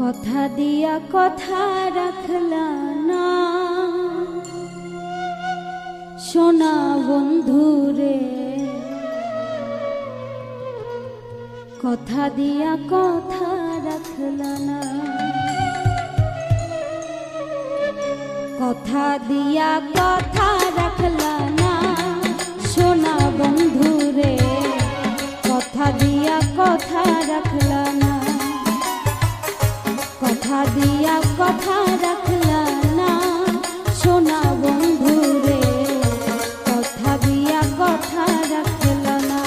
কথা দিয়া কথা রাখলা না সোনা বন্ধুরে, কথা দিয়া কথা রাখলা না, কথা দিয়া কথা রাখলা না সোনা বন্ধুরে, কথা দিয়া কথা রাখলা না, কথা দিয়া কথা রাখলা না সোনা বন্ধুরে, কথা দিয়া কথা রাখলা না।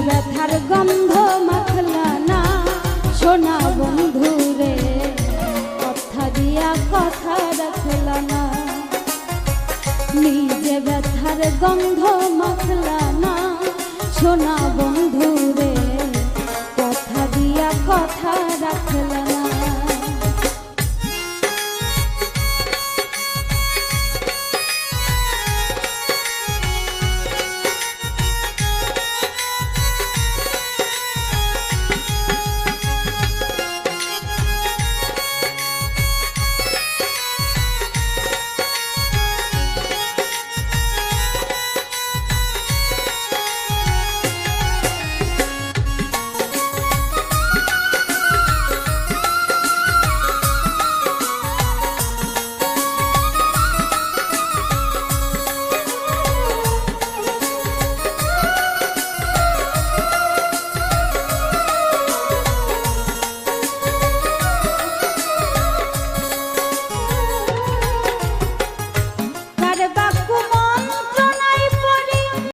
ব্যথার গন্ধ মাখলা না সোনা বন্ধুরে, কথা দিয়া কথা রাখলা না, নিজে ব্যথার গন্ধ মাখলা না সোনা বন্ধুরে, কথা দিয়া কথা রাখলা না।